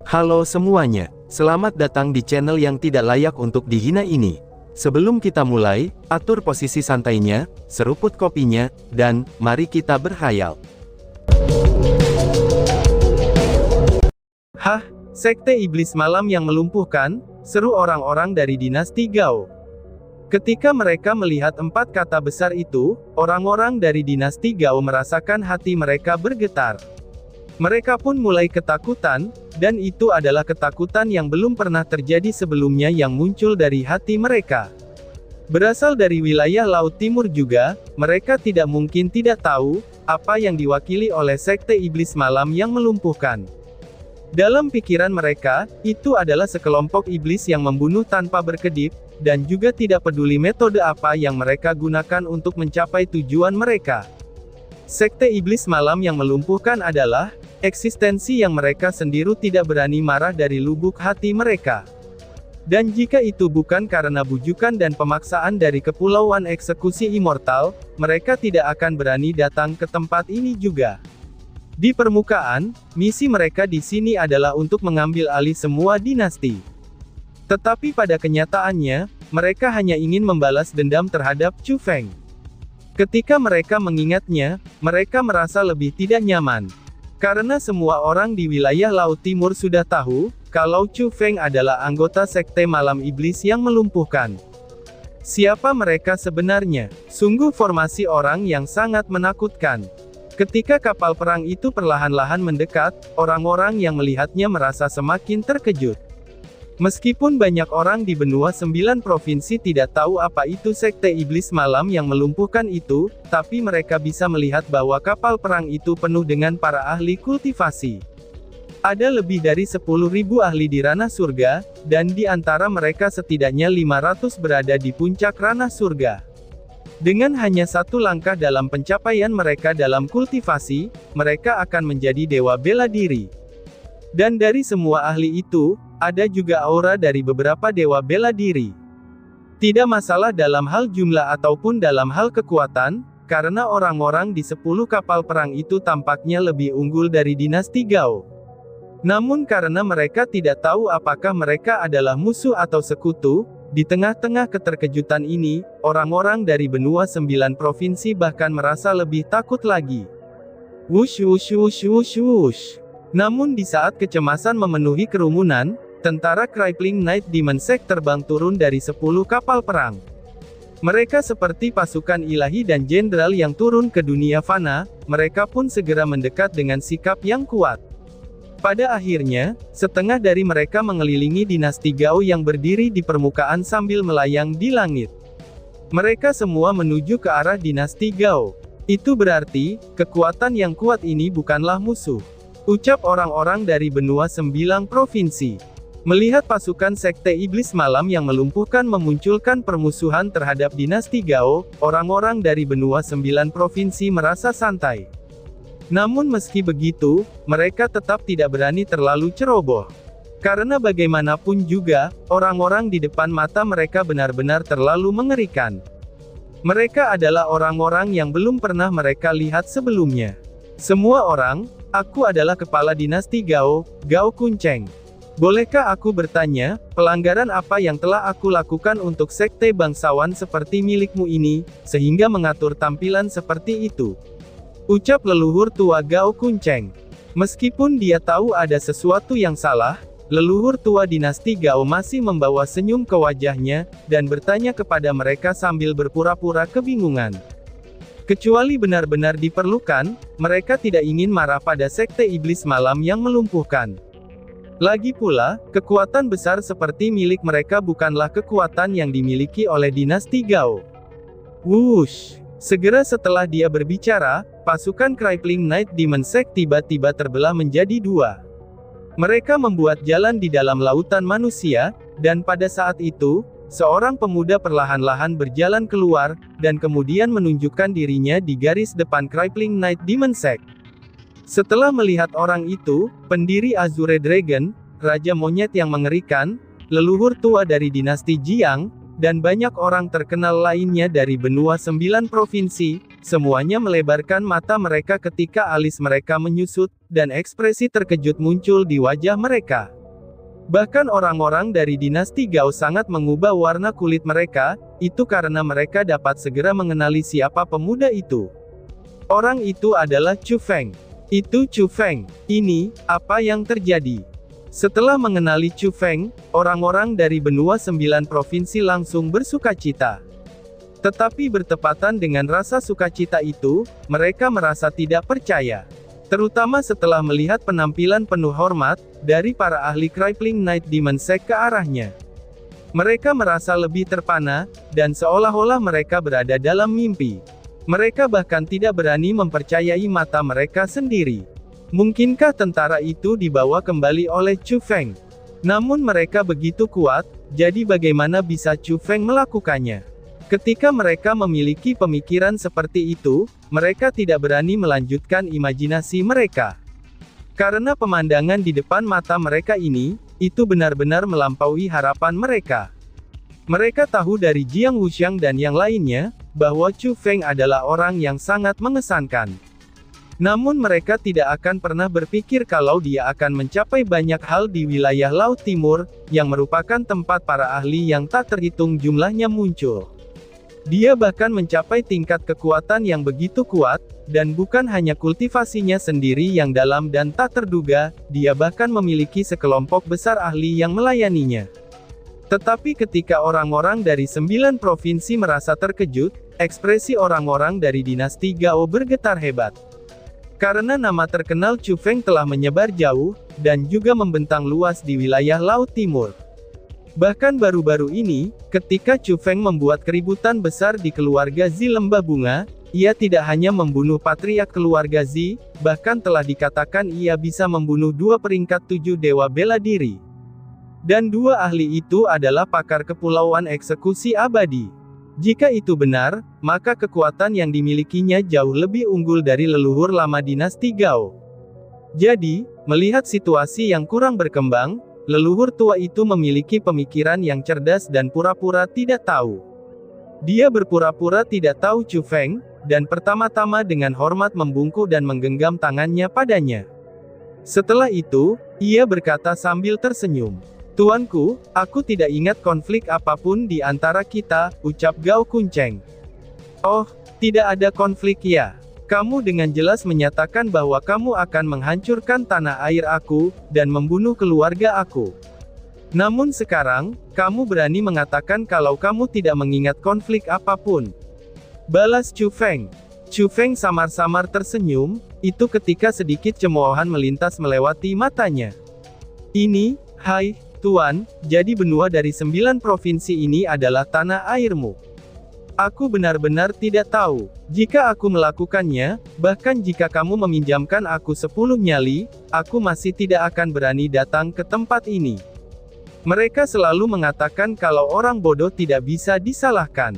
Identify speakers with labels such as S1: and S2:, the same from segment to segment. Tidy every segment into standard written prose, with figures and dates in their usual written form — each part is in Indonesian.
S1: Halo semuanya, selamat datang di channel yang tidak layak untuk dihina ini. Sebelum kita mulai, atur posisi santainya, seruput kopinya, dan mari kita berkhayal.
S2: Hah, sekte iblis malam yang melumpuhkan, seru orang-orang dari dinasti Gao. Ketika mereka melihat 4 kata besar itu, orang-orang dari dinasti Gao merasakan hati mereka bergetar. Mereka pun mulai ketakutan, dan itu adalah ketakutan yang belum pernah terjadi sebelumnya yang muncul dari hati mereka. Berasal dari wilayah Laut Timur juga, mereka tidak mungkin tidak tahu, apa yang diwakili oleh sekte iblis malam yang melumpuhkan. Dalam pikiran mereka, itu adalah sekelompok iblis yang membunuh tanpa berkedip, dan juga tidak peduli metode apa yang mereka gunakan untuk mencapai tujuan mereka. Sekte iblis malam yang melumpuhkan adalah eksistensi yang mereka sendiri tidak berani marah dari lubuk hati mereka. Dan jika itu bukan karena bujukan dan pemaksaan dari Kepulauan Eksekusi Immortal, mereka tidak akan berani datang ke tempat ini juga. Di permukaan, misi mereka di sini adalah untuk mengambil alih semua dinasti. Tetapi pada kenyataannya, mereka hanya ingin membalas dendam terhadap Chu Feng. Ketika mereka mengingatnya, mereka merasa lebih tidak nyaman. Karena semua orang di wilayah Laut Timur sudah tahu, kalau Chu Feng adalah anggota sekte malam iblis yang melumpuhkan. Siapa mereka sebenarnya? Sungguh formasi orang yang sangat menakutkan. Ketika kapal perang itu perlahan-lahan mendekat, orang-orang yang melihatnya merasa semakin terkejut. Meskipun banyak orang di benua 9 provinsi tidak tahu apa itu sekte iblis malam yang melumpuhkan itu, tapi mereka bisa melihat bahwa kapal perang itu penuh dengan para ahli kultivasi. Ada lebih dari 10.000 ahli di ranah surga, dan di antara mereka setidaknya 500 berada di puncak ranah surga. Dengan hanya satu langkah dalam pencapaian mereka dalam kultivasi, mereka akan menjadi dewa bela diri. Dan dari semua ahli itu, ada juga aura dari beberapa dewa bela diri. Tidak masalah dalam hal jumlah ataupun dalam hal kekuatan, karena orang-orang di 10 kapal perang itu tampaknya lebih unggul dari dinasti Gao. Namun karena mereka tidak tahu apakah mereka adalah musuh atau sekutu, di tengah-tengah keterkejutan ini, orang-orang dari benua 9 provinsi bahkan merasa lebih takut lagi. Wush wush wush wush wush. Namun di saat kecemasan memenuhi kerumunan, tentara Crippling Night Demon Sect terbang turun dari 10 kapal perang. Mereka seperti pasukan ilahi dan jenderal yang turun ke dunia fana, mereka pun segera mendekat dengan sikap yang kuat. Pada akhirnya, setengah dari mereka mengelilingi dinasti Gao yang berdiri di permukaan sambil melayang di langit. Mereka semua menuju ke arah dinasti Gao. Itu berarti, kekuatan yang kuat ini bukanlah musuh. Ucap orang-orang dari benua 9 provinsi. Melihat pasukan sekte iblis malam yang melumpuhkan memunculkan permusuhan terhadap dinasti Gao, orang-orang dari benua 9 provinsi merasa santai. Namun meski begitu, mereka tetap tidak berani terlalu ceroboh. Karena bagaimanapun juga, orang-orang di depan mata mereka benar-benar terlalu mengerikan. Mereka adalah orang-orang yang belum pernah mereka lihat sebelumnya. Semua orang, aku adalah kepala dinasti Gao, Gao Kunceng. Bolehkah aku bertanya, pelanggaran apa yang telah aku lakukan untuk sekte bangsawan seperti milikmu ini, sehingga mengatur tampilan seperti itu? Ucap leluhur tua Gao Kunceng. Meskipun dia tahu ada sesuatu yang salah, leluhur tua dinasti Gao masih membawa senyum ke wajahnya, dan bertanya kepada mereka sambil berpura-pura kebingungan. Kecuali benar-benar diperlukan, mereka tidak ingin marah pada sekte iblis malam yang melumpuhkan. Lagi pula, kekuatan besar seperti milik mereka bukanlah kekuatan yang dimiliki oleh dinasti Gao. Wush! Segera setelah dia berbicara, pasukan Crippling Night Demon Sect tiba-tiba terbelah menjadi 2. Mereka membuat jalan di dalam lautan manusia, dan pada saat itu, seorang pemuda perlahan-lahan berjalan keluar, dan kemudian menunjukkan dirinya di garis depan Crippling Night Demon Sect. Setelah melihat orang itu, pendiri Azure Dragon, Raja Monyet yang mengerikan, leluhur tua dari dinasti Jiang, dan banyak orang terkenal lainnya dari benua 9 provinsi, semuanya melebarkan mata mereka ketika alis mereka menyusut, dan ekspresi terkejut muncul di wajah mereka. Bahkan orang-orang dari dinasti Gao sangat mengubah warna kulit mereka, itu karena mereka dapat segera mengenali siapa pemuda itu. Orang itu adalah Chu Feng. Itu Chu Feng. Ini, apa yang terjadi? Setelah mengenali Chu Feng, orang-orang dari benua 9 provinsi langsung bersukacita. Tetapi bertepatan dengan rasa sukacita itu, mereka merasa tidak percaya. Terutama setelah melihat penampilan penuh hormat, dari para ahli Crippling Night Demon Sect ke arahnya. Mereka merasa lebih terpana, dan seolah-olah mereka berada dalam mimpi. Mereka bahkan tidak berani mempercayai mata mereka sendiri. Mungkinkah tentara itu dibawa kembali oleh Chu Feng? Namun mereka begitu kuat, jadi bagaimana bisa Chu Feng melakukannya? Ketika mereka memiliki pemikiran seperti itu, mereka tidak berani melanjutkan imajinasi mereka. Karena pemandangan di depan mata mereka ini, itu benar-benar melampaui harapan mereka. Mereka tahu dari Jiang Wuxiang dan yang lainnya, bahwa Chu Feng adalah orang yang sangat mengesankan. Namun mereka tidak akan pernah berpikir kalau dia akan mencapai banyak hal di wilayah Laut Timur, yang merupakan tempat para ahli yang tak terhitung jumlahnya muncul. Dia bahkan mencapai tingkat kekuatan yang begitu kuat, dan bukan hanya kultivasinya sendiri yang dalam dan tak terduga, dia bahkan memiliki sekelompok besar ahli yang melayaninya. Tetapi ketika orang-orang dari 9 provinsi merasa terkejut, ekspresi orang-orang dari dinasti Gao bergetar hebat. Karena nama terkenal Chu Feng telah menyebar jauh, dan juga membentang luas di wilayah Laut Timur. Bahkan baru-baru ini, ketika Chu Feng membuat keributan besar di keluarga Zi Lembah Bunga, ia tidak hanya membunuh patriark keluarga Zi, bahkan telah dikatakan ia bisa membunuh 2 peringkat 7 dewa bela diri. Dan 2 ahli itu adalah pakar kepulauan eksekusi abadi. Jika itu benar, maka kekuatan yang dimilikinya jauh lebih unggul dari leluhur lama dinasti Gao. Jadi, melihat situasi yang kurang berkembang, leluhur tua itu memiliki pemikiran yang cerdas dan pura-pura tidak tahu. Dia berpura-pura tidak tahu Chu Feng, dan pertama-tama dengan hormat membungkuk dan menggenggam tangannya padanya. Setelah itu, ia berkata sambil tersenyum. "Tuanku, aku tidak ingat konflik apapun di antara kita," ucap Gao Kunceng. "Oh, tidak ada konflik ya? Kamu dengan jelas menyatakan bahwa kamu akan menghancurkan tanah air aku, dan membunuh keluarga aku. Namun sekarang, kamu berani mengatakan kalau kamu tidak mengingat konflik apapun," balas Chu Feng. Chu Feng samar-samar tersenyum, itu ketika sedikit cemoohan melintas melewati matanya. "Ini, hai, Tuan, jadi benua dari 9 provinsi ini adalah tanah airmu. Aku benar-benar tidak tahu. Jika aku melakukannya, bahkan jika kamu meminjamkan aku 10 nyali, aku masih tidak akan berani datang ke tempat ini." Mereka selalu mengatakan kalau orang bodoh tidak bisa disalahkan.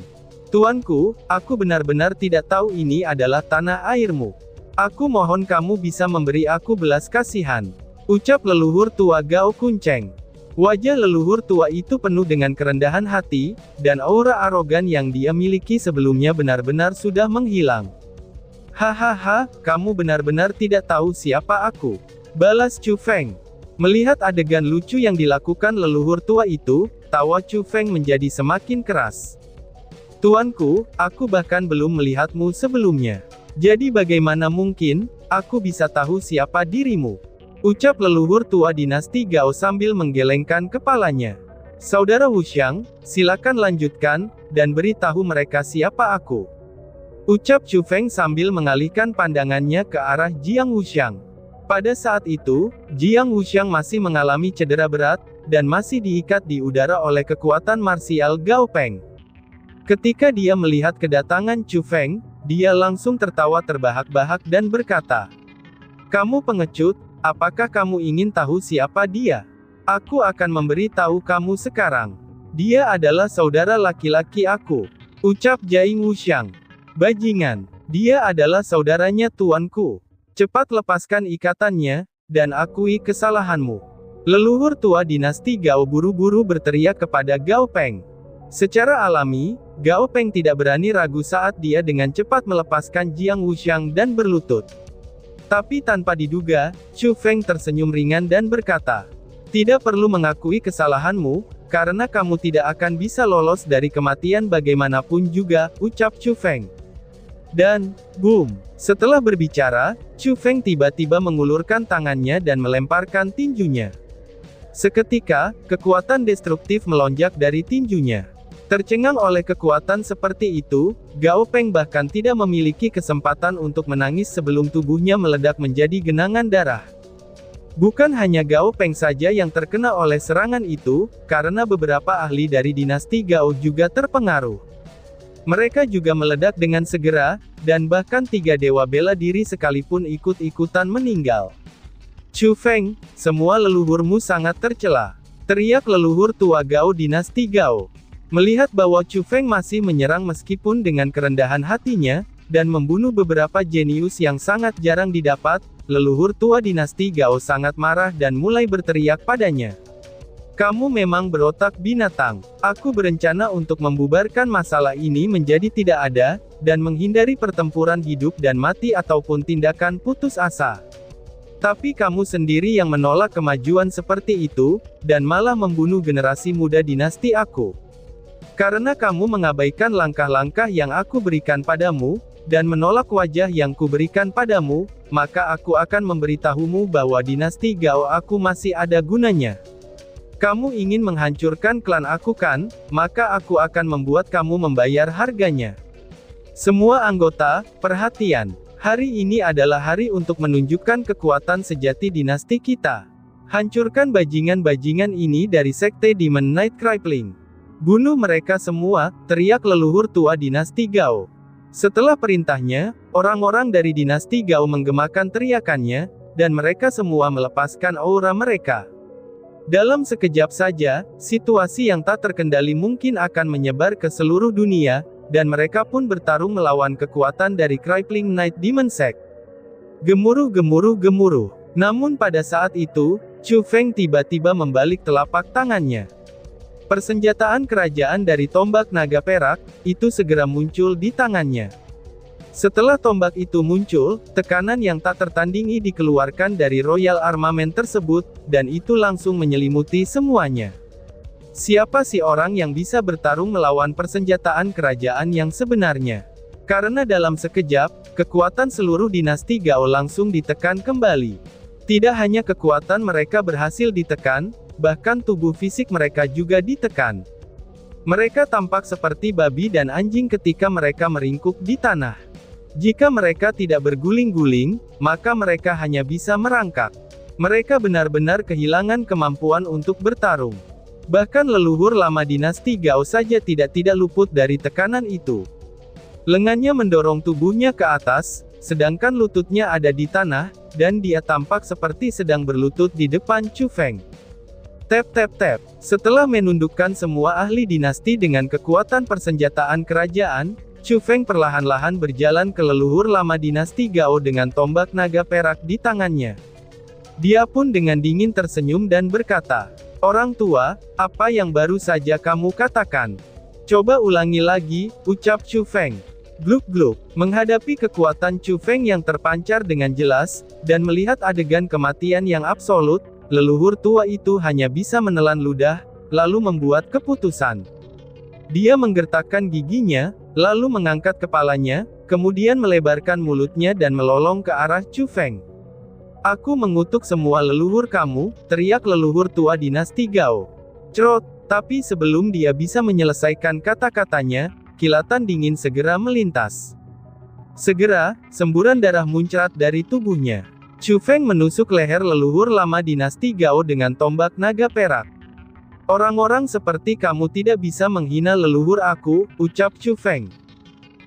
S2: "Tuanku, aku benar-benar tidak tahu ini adalah tanah airmu. Aku mohon kamu bisa memberi aku belas kasihan," ucap leluhur tua Gao Kunceng. Wajah leluhur tua itu penuh dengan kerendahan hati, dan aura arogan yang dia miliki sebelumnya benar-benar sudah menghilang. "Hahaha, kamu benar-benar tidak tahu siapa aku," balas Chu Feng. Melihat adegan lucu yang dilakukan leluhur tua itu, tawa Chu Feng menjadi semakin keras. "Tuanku, aku bahkan belum melihatmu sebelumnya. Jadi bagaimana mungkin aku bisa tahu siapa dirimu?" ucap leluhur tua dinasti Gao sambil menggelengkan kepalanya. "Saudara Wuxiang, silakan lanjutkan, dan beritahu mereka siapa aku," ucap Chu Feng sambil mengalihkan pandangannya ke arah Jiang Wuxiang. Pada saat itu, Jiang Wuxiang masih mengalami cedera berat, dan masih diikat di udara oleh kekuatan marsial Gao Peng. Ketika dia melihat kedatangan Chu Feng, dia langsung tertawa terbahak-bahak dan berkata, "Kamu pengecut, apakah kamu ingin tahu siapa dia? Aku akan memberitahu kamu sekarang. Dia adalah saudara laki-laki aku," ucap Jiang Wuxiang. "Bajingan, dia adalah saudaranya tuanku. Cepat lepaskan ikatannya, dan akui kesalahanmu." Leluhur tua dinasti Gao buru-buru berteriak kepada Gao Peng. Secara alami, Gao Peng tidak berani ragu saat dia dengan cepat melepaskan Jiang Wuxiang dan berlutut. Tapi tanpa diduga, Chu Feng tersenyum ringan dan berkata, Tidak perlu mengakui kesalahanmu, karena kamu tidak akan bisa lolos dari kematian bagaimanapun juga, ucap Chu Feng. Dan, boom! Setelah berbicara, Chu Feng tiba-tiba mengulurkan tangannya dan melemparkan tinjunya. Seketika, kekuatan destruktif melonjak dari tinjunya. Tercengang oleh kekuatan seperti itu, Gao Peng bahkan tidak memiliki kesempatan untuk menangis sebelum tubuhnya meledak menjadi genangan darah. Bukan hanya Gao Peng saja yang terkena oleh serangan itu, karena beberapa ahli dari dinasti Gao juga terpengaruh. Mereka juga meledak dengan segera, dan bahkan 3 dewa bela diri sekalipun ikut-ikutan meninggal. Chu Feng, semua leluhurmu sangat tercela, teriak leluhur tua Gao dinasti Gao. Melihat bahwa Chu Feng masih menyerang meskipun dengan kerendahan hatinya, dan membunuh beberapa jenius yang sangat jarang didapat, leluhur tua dinasti Gao sangat marah dan mulai berteriak padanya. Kamu memang berotak binatang. Aku berencana untuk membubarkan masalah ini menjadi tidak ada, dan menghindari pertempuran hidup dan mati ataupun tindakan putus asa. Tapi kamu sendiri yang menolak kemajuan seperti itu, dan malah membunuh generasi muda dinasti aku. Karena kamu mengabaikan langkah-langkah yang aku berikan padamu, dan menolak wajah yang kuberikan padamu, maka aku akan memberitahumu bahwa dinasti Gao aku masih ada gunanya. Kamu ingin menghancurkan klan aku kan, maka aku akan membuat kamu membayar harganya. Semua anggota, perhatian. Hari ini adalah hari untuk menunjukkan kekuatan sejati dinasti kita. Hancurkan bajingan-bajingan ini dari sekte Demon Knight Crippling. Bunuh mereka semua, teriak leluhur tua dinasti Gao. Setelah perintahnya, orang-orang dari dinasti Gao menggemakan teriakannya, dan mereka semua melepaskan aura mereka. Dalam sekejap saja, situasi yang tak terkendali mungkin akan menyebar ke seluruh dunia, dan mereka pun bertarung melawan kekuatan dari Crippling Knight Demon Sect. Gemuruh gemuruh gemuruh. Namun pada saat itu, Chu Feng tiba-tiba membalik telapak tangannya. Persenjataan kerajaan dari tombak naga perak, itu segera muncul di tangannya. Setelah tombak itu muncul, tekanan yang tak tertandingi dikeluarkan dari Royal Armament tersebut, dan itu langsung menyelimuti semuanya. Siapa sih orang yang bisa bertarung melawan persenjataan kerajaan yang sebenarnya? Karena dalam sekejap, kekuatan seluruh dinasti Gao langsung ditekan kembali. Tidak hanya kekuatan mereka berhasil ditekan, bahkan tubuh fisik mereka juga ditekan. Mereka tampak seperti babi dan anjing ketika mereka meringkuk di tanah. Jika mereka tidak berguling-guling, maka mereka hanya bisa merangkak. Mereka benar-benar kehilangan kemampuan untuk bertarung. Bahkan leluhur lama dinasti Gao saja tidak luput dari tekanan itu. Lengannya mendorong tubuhnya ke atas, sedangkan lututnya ada di tanah, dan dia tampak seperti sedang berlutut di depan Chu Feng. Tap tap tap. Setelah menundukkan semua ahli dinasti dengan kekuatan persenjataan kerajaan, Chu Feng perlahan-lahan berjalan ke leluhur lama dinasti Gao dengan tombak naga perak di tangannya. Dia pun dengan dingin tersenyum dan berkata, "Orang tua, apa yang baru saja kamu katakan? Coba ulangi lagi," ucap Chu Feng. Gluk-gluk. Menghadapi kekuatan Chu Feng yang terpancar dengan jelas, dan melihat adegan kematian yang absolut, leluhur tua itu hanya bisa menelan ludah, lalu membuat keputusan. Dia menggertakkan giginya, lalu mengangkat kepalanya, kemudian melebarkan mulutnya dan melolong ke arah Chu Feng. "Aku mengutuk semua leluhur kamu," teriak leluhur tua dinasti Gao. Cerot, tapi sebelum dia bisa menyelesaikan kata-katanya, kilatan dingin segera melintas. Segera, semburan darah muncrat dari tubuhnya. Chu Feng menusuk leher leluhur lama dinasti Gao dengan tombak naga perak. "Orang-orang seperti kamu tidak bisa menghina leluhur aku," ucap Chu Feng.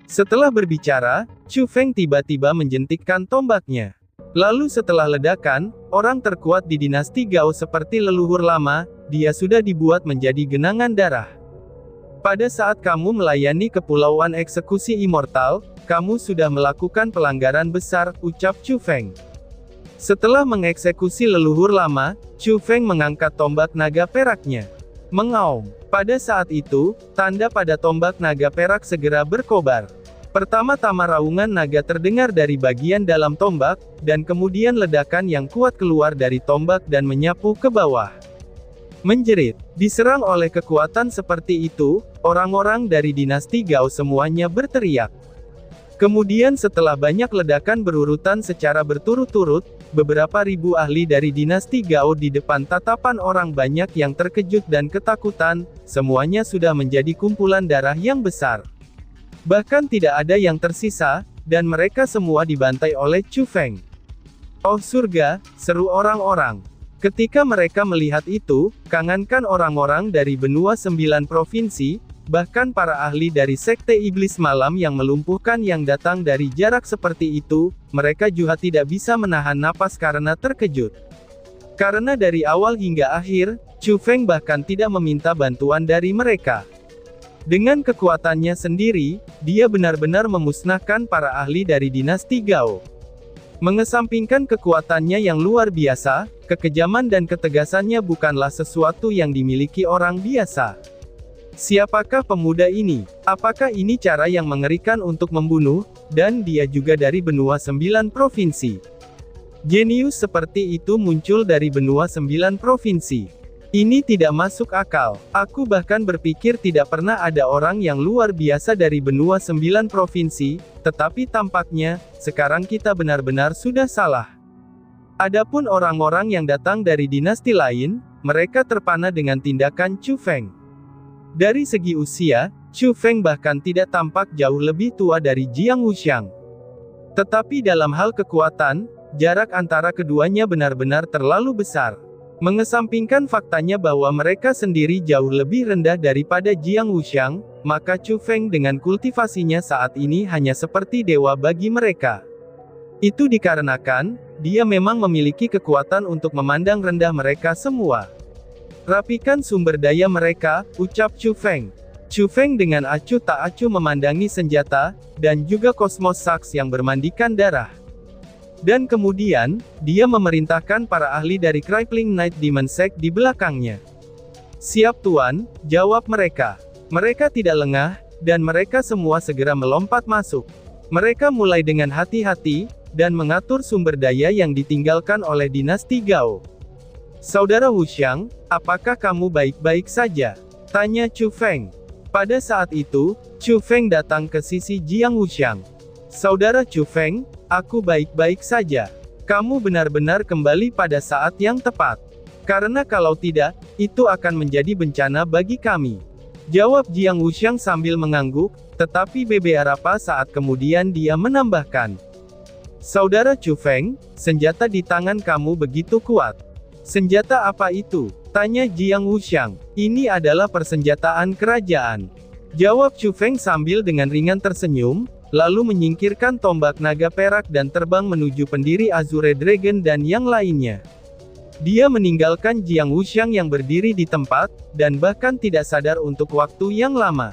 S2: Setelah berbicara, Chu Feng tiba-tiba menjentikkan tombaknya. Lalu setelah ledakan, orang terkuat di dinasti Gao seperti leluhur lama, dia sudah dibuat menjadi genangan darah. "Pada saat kamu melayani kepulauan eksekusi immortal, kamu sudah melakukan pelanggaran besar," ucap Chu Feng. Setelah mengeksekusi leluhur lama, Chu Feng mengangkat tombak naga peraknya. Mengaum. Pada saat itu, tanda pada tombak naga perak segera berkobar. Pertama-tama raungan naga terdengar dari bagian dalam tombak, dan kemudian ledakan yang kuat keluar dari tombak dan menyapu ke bawah. menjerit. Diserang oleh kekuatan seperti itu, orang-orang dari dinasti Gao semuanya berteriak. Kemudian setelah banyak ledakan berurutan secara berturut-turut, beberapa ribu ahli dari dinasti Gao di depan tatapan orang banyak yang terkejut dan ketakutan, semuanya sudah menjadi kumpulan darah yang besar. Bahkan tidak ada yang tersisa, dan mereka semua dibantai oleh Chu Feng. Oh surga, seru orang-orang. Ketika mereka melihat itu, kangankan orang-orang dari benua 9 provinsi, bahkan para ahli dari Sekte Iblis Malam yang melumpuhkan yang datang dari jarak seperti itu, mereka juga tidak bisa menahan napas karena terkejut. Karena dari awal hingga akhir, Chu Feng bahkan tidak meminta bantuan dari mereka. Dengan kekuatannya sendiri, dia benar-benar memusnahkan para ahli dari dinasti Gao. Mengesampingkan kekuatannya yang luar biasa, kekejaman dan ketegasannya bukanlah sesuatu yang dimiliki orang biasa. Siapakah pemuda ini? Apakah ini cara yang mengerikan untuk membunuh? Dan dia juga dari benua 9 provinsi. Jenius seperti itu muncul dari benua 9 provinsi. Ini tidak masuk akal. Aku bahkan berpikir tidak pernah ada orang yang luar biasa dari benua 9 provinsi, tetapi tampaknya, sekarang kita benar-benar sudah salah. Adapun orang-orang yang datang dari dinasti lain, mereka terpana dengan tindakan Chu Feng. Dari segi usia, Chu Feng bahkan tidak tampak jauh lebih tua dari Jiang Wuxiang. Tetapi dalam hal kekuatan, jarak antara keduanya benar-benar terlalu besar. Mengesampingkan faktanya bahwa mereka sendiri jauh lebih rendah daripada Jiang Wuxiang, maka Chu Feng dengan kultivasinya saat ini hanya seperti dewa bagi mereka. Itu dikarenakan, dia memang memiliki kekuatan untuk memandang rendah mereka semua. Rapikan sumber daya mereka, ucap Chu Feng. Chu Feng dengan acuh tak acuh memandangi senjata, dan juga Cosmos Sax yang bermandikan darah. Dan kemudian, dia memerintahkan para ahli dari Crippling Night Demon Sect di belakangnya. Siap tuan, jawab mereka. Mereka tidak lengah, dan mereka semua segera melompat masuk. Mereka mulai dengan hati-hati, dan mengatur sumber daya yang ditinggalkan oleh dinasti Gao. Saudara Wuxiang, apakah kamu baik-baik saja? Tanya Chu Feng. Pada saat itu, Chu Feng datang ke sisi Jiang Wuxiang. Saudara Chu Feng, aku baik-baik saja. Kamu benar-benar kembali pada saat yang tepat. Karena kalau tidak, itu akan menjadi bencana bagi kami. Jawab Jiang Wuxiang sambil mengangguk, tetapi beberapa saat kemudian dia menambahkan. Saudara Chu Feng, senjata di tangan kamu begitu kuat. Senjata apa itu? Tanya Jiang Wuxiang. Ini adalah persenjataan kerajaan. Jawab Chu Feng sambil dengan ringan tersenyum, lalu menyingkirkan tombak naga perak dan terbang menuju pendiri Azure Dragon dan yang lainnya. Dia meninggalkan Jiang Wuxiang yang berdiri di tempat, dan bahkan tidak sadar untuk waktu yang lama.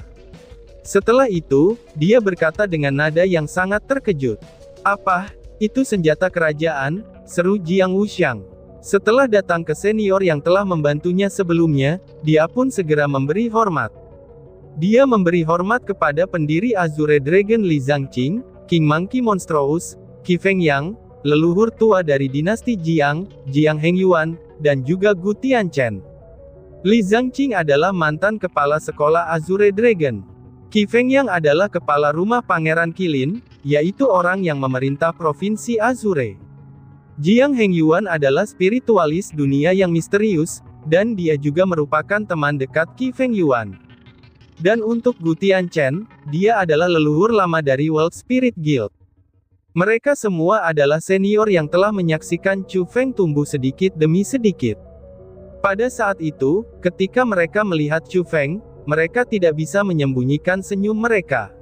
S2: Setelah itu, dia berkata dengan nada yang sangat terkejut. Apa? Itu senjata kerajaan? Seru Jiang Wuxiang. Setelah datang ke senior yang telah membantunya sebelumnya, dia pun segera memberi hormat. Dia memberi hormat kepada pendiri Azure Dragon Li Zhangqing, King Monkey Monstrous, Qi Feng Yang, leluhur tua dari dinasti Jiang, Jiang Hengyuan, dan juga Gu Tianchen. Li Zhangqing adalah mantan kepala sekolah Azure Dragon. Qi Feng Yang adalah kepala rumah Pangeran Qilin, yaitu orang yang memerintah provinsi Azure. Jiang Hengyuan adalah spiritualis dunia yang misterius, dan dia juga merupakan teman dekat Qi Feng Yuan. Dan untuk Gu Tianchen, dia adalah leluhur lama dari World Spirit Guild. Mereka semua adalah senior yang telah menyaksikan Chu Feng tumbuh sedikit demi sedikit. Pada saat itu, ketika mereka melihat Chu Feng, mereka tidak bisa menyembunyikan senyum mereka.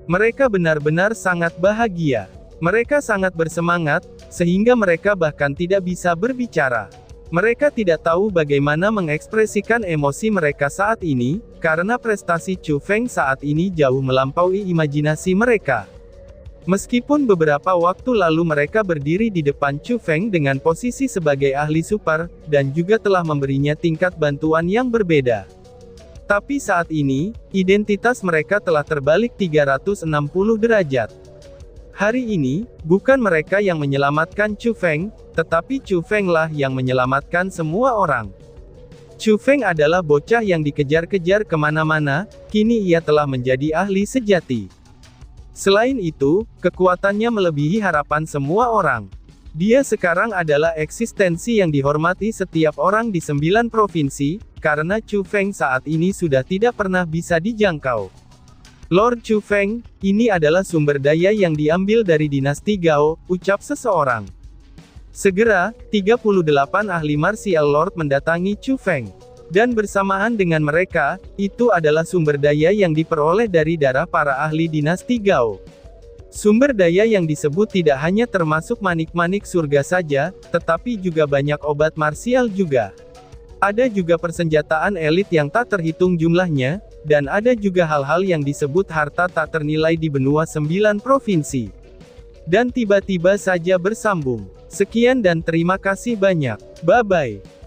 S2: Mereka benar-benar sangat bahagia. Mereka sangat bersemangat, sehingga mereka bahkan tidak bisa berbicara. Mereka tidak tahu bagaimana mengekspresikan emosi mereka saat ini, karena prestasi Chu Feng saat ini jauh melampaui imajinasi mereka. Meskipun beberapa waktu lalu mereka berdiri di depan Chu Feng dengan posisi sebagai ahli super, dan juga telah memberinya tingkat bantuan yang berbeda. Tapi saat ini, identitas mereka telah terbalik 360 derajat. Hari ini, bukan mereka yang menyelamatkan Chu Feng, tetapi Chu Feng lah yang menyelamatkan semua orang. Chu Feng adalah bocah yang dikejar-kejar kemana-mana, kini ia telah menjadi ahli sejati. Selain itu, kekuatannya melebihi harapan semua orang. Dia sekarang adalah eksistensi yang dihormati setiap orang di 9 provinsi, karena Chu Feng saat ini sudah tidak pernah bisa dijangkau. Lord Chu Feng, ini adalah sumber daya yang diambil dari dinasti Gao, ucap seseorang. Segera, 38 ahli martial lord mendatangi Chu Feng. Dan bersamaan dengan mereka, itu adalah sumber daya yang diperoleh dari darah para ahli dinasti Gao. Sumber daya yang disebut tidak hanya termasuk manik-manik surga saja, tetapi juga banyak obat martial juga. Ada juga persenjataan elit yang tak terhitung jumlahnya, dan ada juga hal-hal yang disebut harta tak ternilai di benua 9 provinsi. Dan tiba-tiba saja bersambung. Sekian dan terima kasih banyak. Bye-bye.